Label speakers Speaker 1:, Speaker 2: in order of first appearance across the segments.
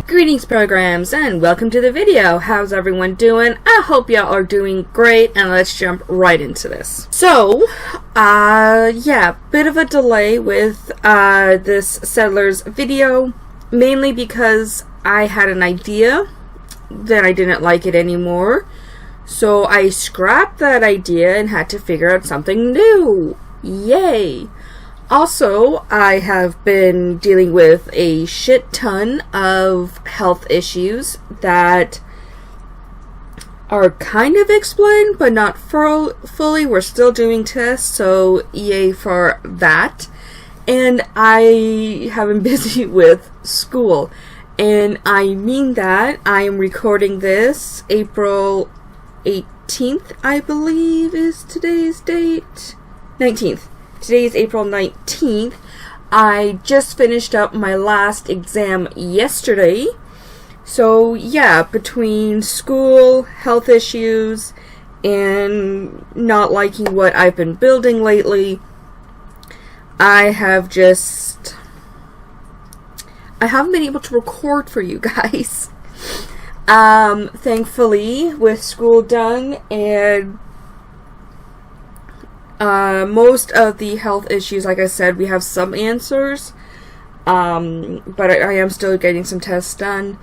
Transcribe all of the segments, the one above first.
Speaker 1: Greetings programs and welcome to the video. How's everyone doing? I hope y'all are doing great, and let's jump right into this. So, yeah, bit of a delay with this Settlers video, mainly because I had an idea, then I didn't like it anymore, so I scrapped that idea and had to figure out something new. Yay! Also, I have been dealing with a shit ton of health issues that are kind of explained, but not fully. We're still doing tests, so yay for that. And I have been busy with school. And I mean that. I am recording this April 18th, I believe is today's date. 19th. Today is April 19th. I just finished up my last exam yesterday. So yeah, between school, health issues, and not liking what I've been building lately, I haven't been able to record for you guys. Thankfully, with school done and most of the health issues, like I said, we have some answers, but I am still getting some tests done.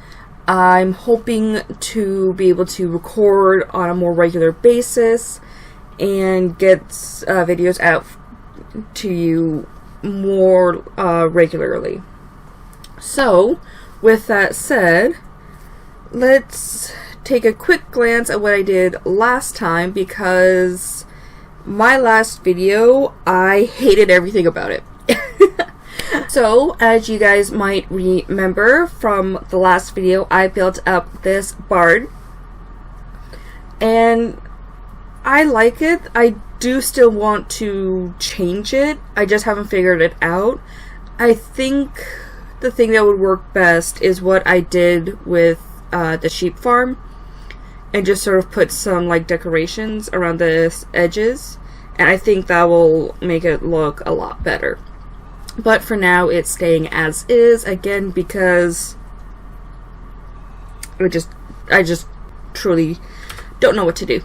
Speaker 1: I'm hoping to be able to record on a more regular basis and get videos out to you more regularly. So, with that said, let's take a quick glance at what I did last time, because my last video, I hated everything about it. So, as you guys might remember from the last video, I built up this bard. And I like it. I do still want to change it. I just haven't figured it out. I think the thing that would work best is what I did with the sheep farm. And just sort of put some like decorations around the edges, and I think that will make it look a lot better. But for now, it's staying as is, again, because I just truly don't know what to do.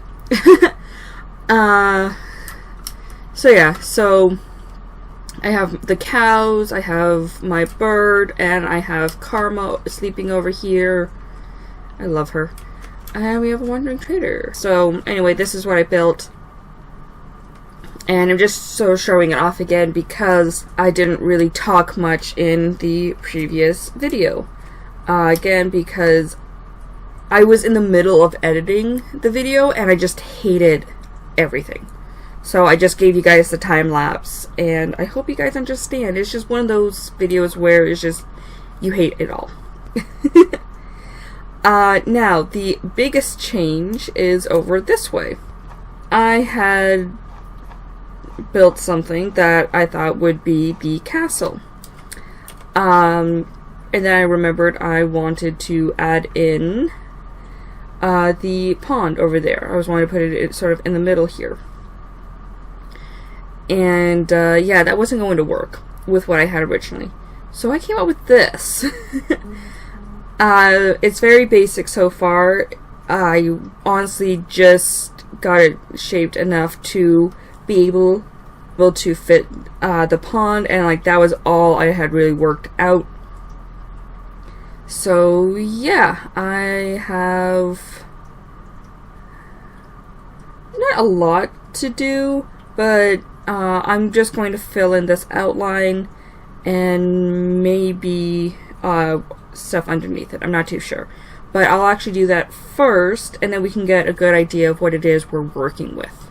Speaker 1: So yeah, so I have the cows, I have my bird, and I have Karma sleeping over here. I love her. And we have a wandering trader. So anyway, this is what I built. And I'm just so showing it off again because I didn't really talk much in the previous video. Again, because I was in the middle of editing the video and I just hated everything. So I just gave you guys the time lapse, and I hope you guys understand. It's just one of those videos where it's just, you hate it all. Now, the biggest change is over this way. I had built something that I thought would be the castle. And then I remembered I wanted to add in the pond over there. I was wanting to put it sort of in the middle here. And yeah, that wasn't going to work with what I had originally. So I came up with this. It's very basic so far. I honestly just got it shaped enough to be able to fit the pond, and like that was all I had really worked out. So yeah, I have not a lot to do, but I'm just going to fill in this outline and maybe stuff underneath it. I'm not too sure, but I'll actually do that first, and then we can get a good idea of what it is we're working with.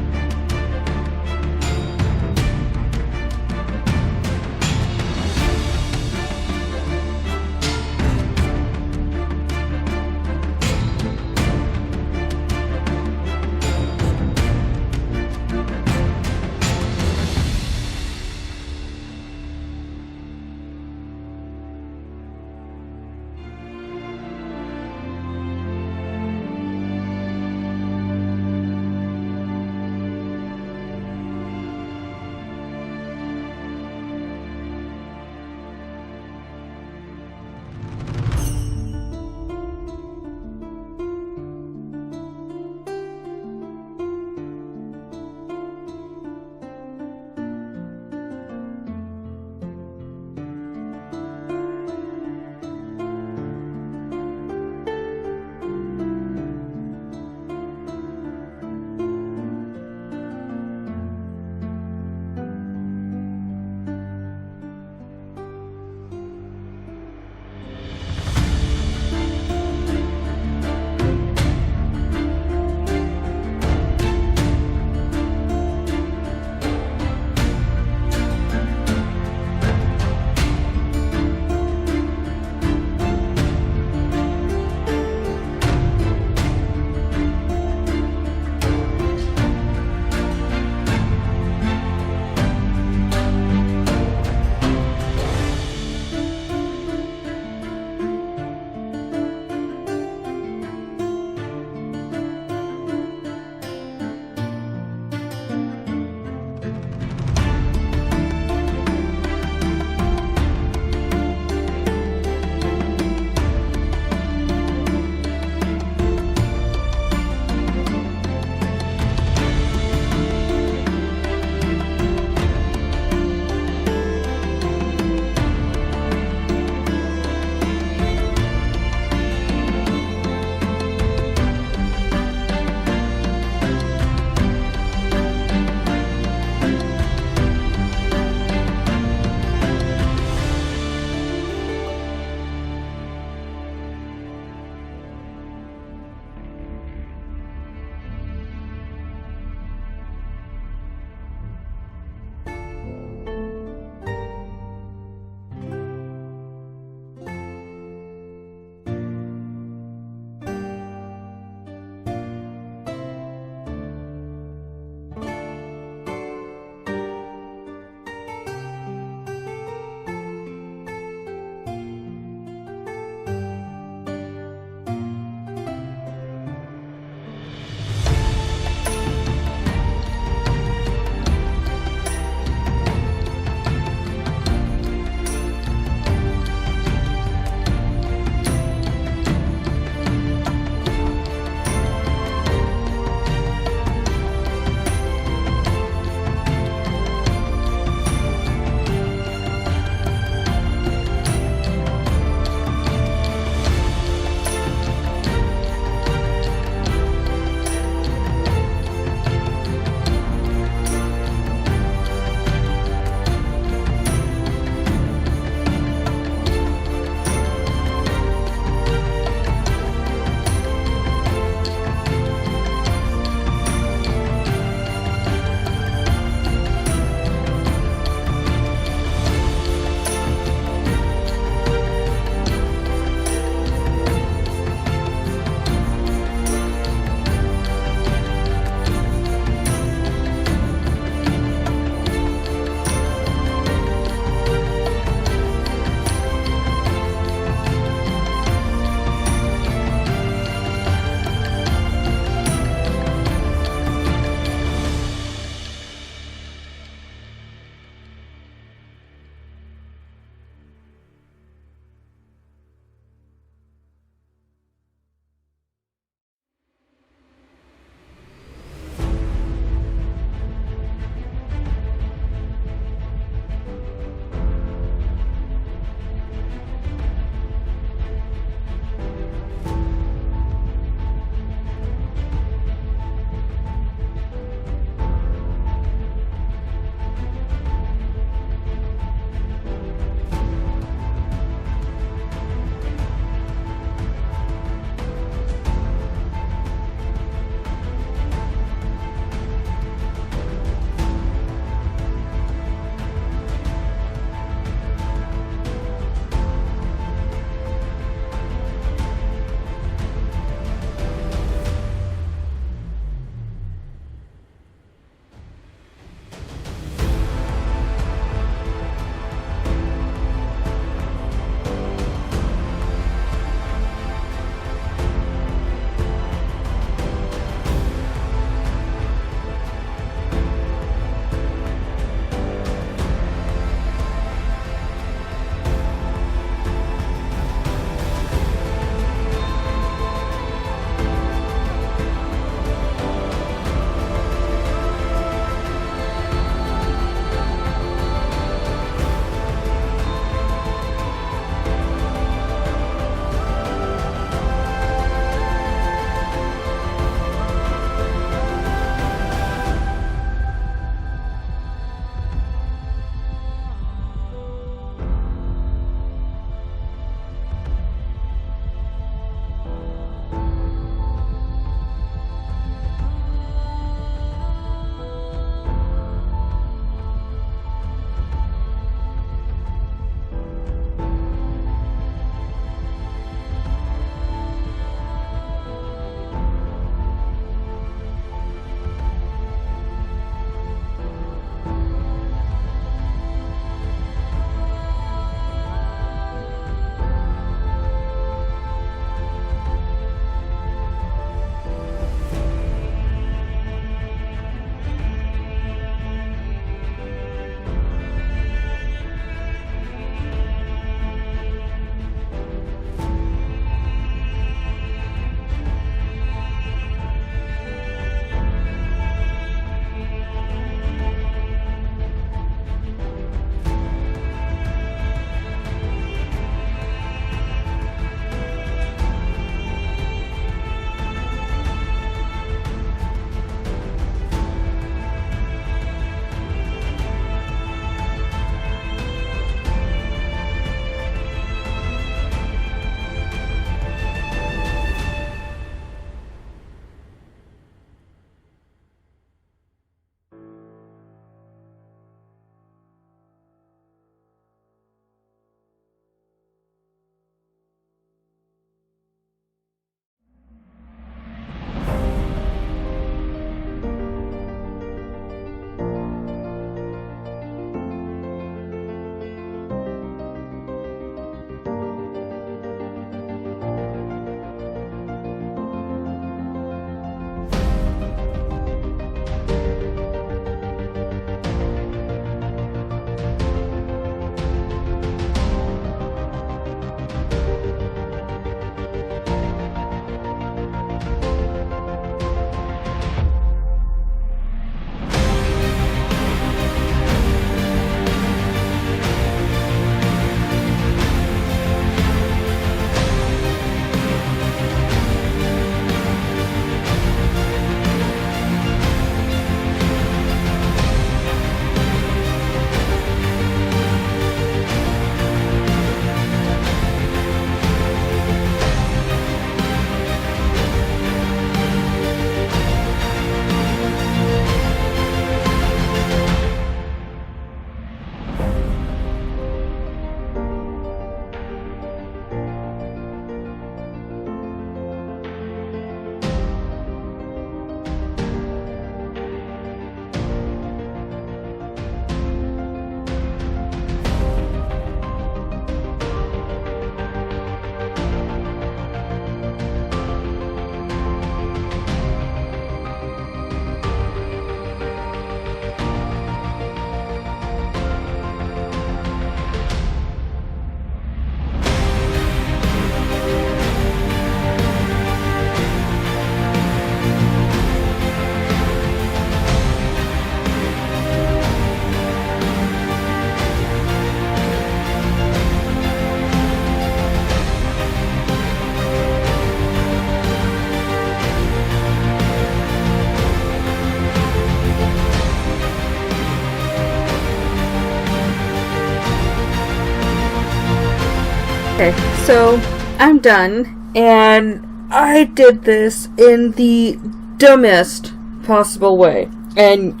Speaker 1: Okay, so I'm done, and I did this in the dumbest possible way, and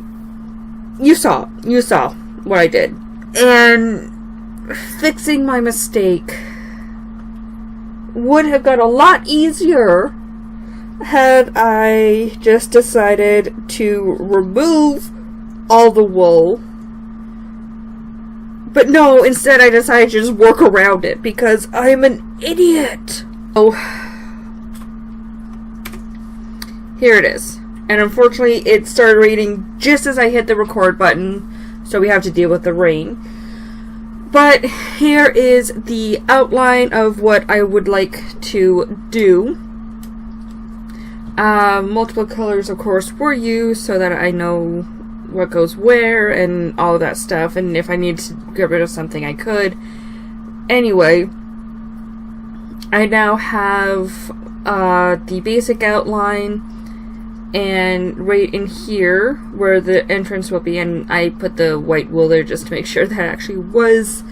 Speaker 1: you saw what I did. And fixing my mistake would have got a lot easier had I just decided to remove all the wool. But no, instead I decided to just work around it because I'm an idiot. Oh, here it is. And unfortunately it started raining just as I hit the record button, so we have to deal with the rain. But here is the outline of what I would like to do. Multiple colors, of course, were used so that I know what goes where and all of that stuff, and if I need to get rid of something I could. Anyway, I now have the basic outline, and right in here where the entrance will be, and I put the white wool there just to make sure that actually was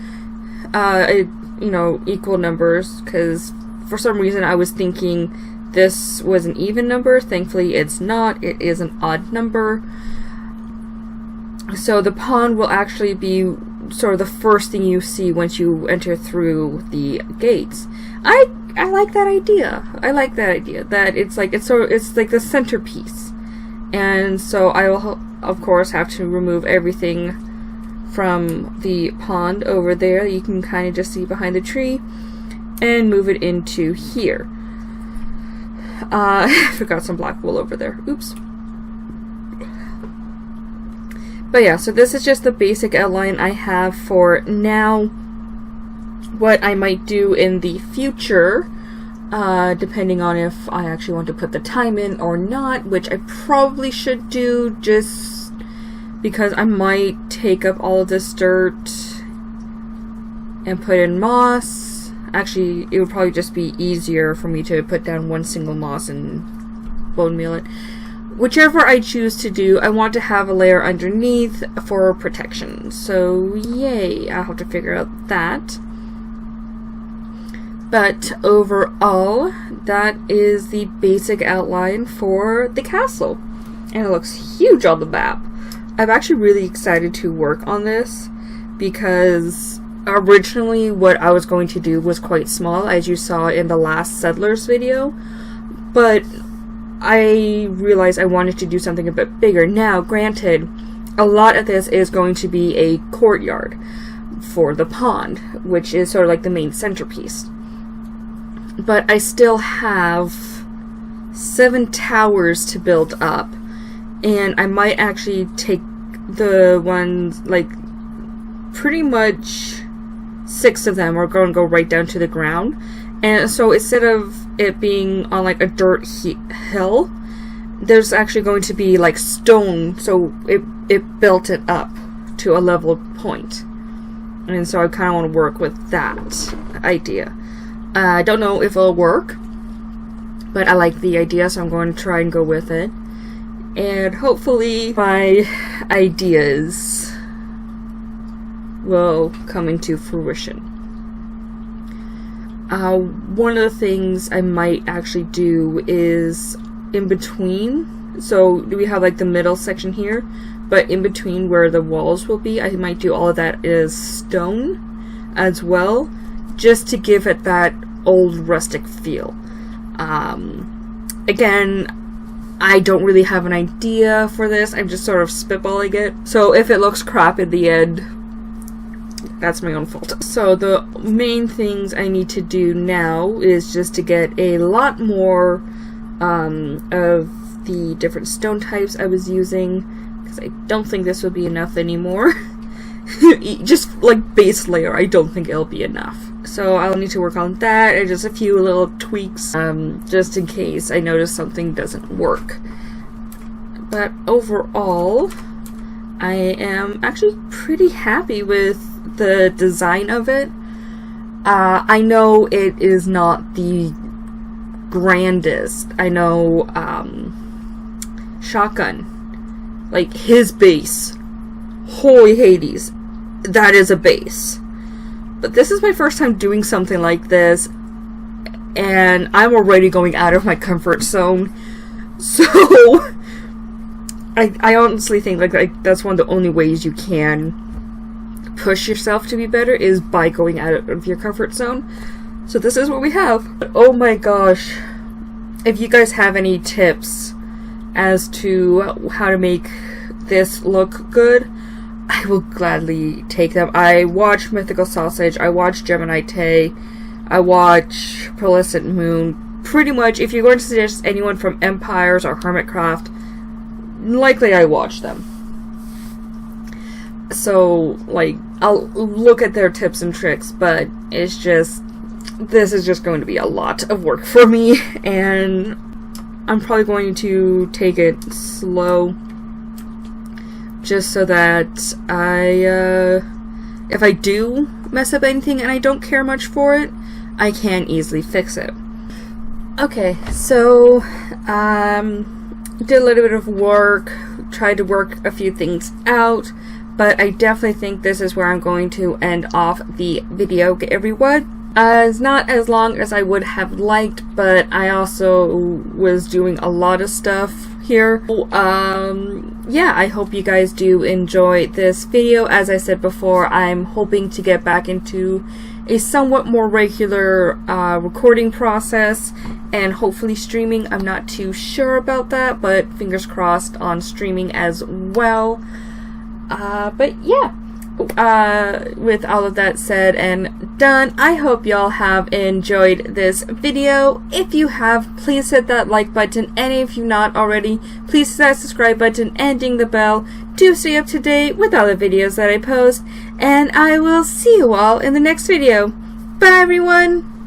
Speaker 1: equal numbers, because for some reason I was thinking this was an even number. Thankfully it's not, it is an odd number. So the pond will actually be sort of the first thing you see once you enter through the gates. I like that idea. I like that idea that it's like the centerpiece. And so I will of course have to remove everything from the pond over there. You can kind of just see behind the tree and move it into here. I forgot some black wool over there. Oops. But yeah, so this is just the basic outline I have for now. What I might do in the future, depending on if I actually want to put the time in or not, which I probably should do just because I might take up all of this dirt and put in moss. Actually, it would probably just be easier for me to put down one single moss and bone meal it. Whichever I choose to do, I want to have a layer underneath for protection. So, yay, I'll have to figure out that. But overall, that is the basic outline for the castle. And it looks huge on the map. I'm actually really excited to work on this because originally what I was going to do was quite small, as you saw in the last Settlers video. But I realized I wanted to do something a bit bigger. Now, granted, a lot of this is going to be a courtyard for the pond, which is sort of like the main centerpiece. But I still have 7 towers to build up, and I might actually take the ones, like, pretty much 6 of them are going to go right down to the ground. And so instead of it being on like a dirt hill, there's actually going to be like stone, so it built it up to a level point. And so I kind of want to work with that idea. I don't know if it'll work, but I like the idea, so I'm going to try and go with it. And hopefully my ideas will come into fruition. One of the things I might actually do is in between, so we have like the middle section here, but in between where the walls will be, I might do all of that as stone as well, just to give it that old rustic feel. Again, I don't really have an idea for this, I'm just sort of spitballing it, so if it looks crap in the end, that's my own fault. So the main things I need to do now is just to get a lot more of the different stone types I was using, because I don't think this will be enough anymore. Just like base layer, I don't think it'll be enough. So I'll need to work on that and just a few little tweaks, just in case I notice something doesn't work. But overall, I am actually pretty happy with the design of it. I know it is not the grandest. I know Shotgun, like his base, holy Hades, that is a base. But this is my first time doing something like this, and I'm already going out of my comfort zone. So I honestly think like that's one of the only ways you can push yourself to be better, is by going out of your comfort zone. So this is what we have. But oh my gosh, if you guys have any tips as to how to make this look good, I will gladly take them. I watch Mythical Sausage, I watch Gemini Tay, I watch Pearlescent Moon. Pretty much, if you're going to suggest anyone from Empires or Hermitcraft, likely I watch them. So, like, I'll look at their tips and tricks, but it's just, this is just going to be a lot of work for me, and I'm probably going to take it slow, just so that if I do mess up anything and I don't care much for it, I can easily fix it. Okay, so, did a little bit of work, tried to work a few things out, but I definitely think this is where I'm going to end off the video, everyone. It's not as long as I would have liked, but I also was doing a lot of stuff here. Yeah, I hope you guys do enjoy this video. As I said before, I'm hoping to get back into a somewhat more regular recording process, and hopefully streaming. I'm not too sure about that, but fingers crossed on streaming as well. But yeah, with all of that said and done, I hope y'all have enjoyed this video. If you have, please hit that like button, and if you've not already, please hit that subscribe button and ding the bell to stay up to date with all the videos that I post, and I will see you all in the next video. Bye everyone!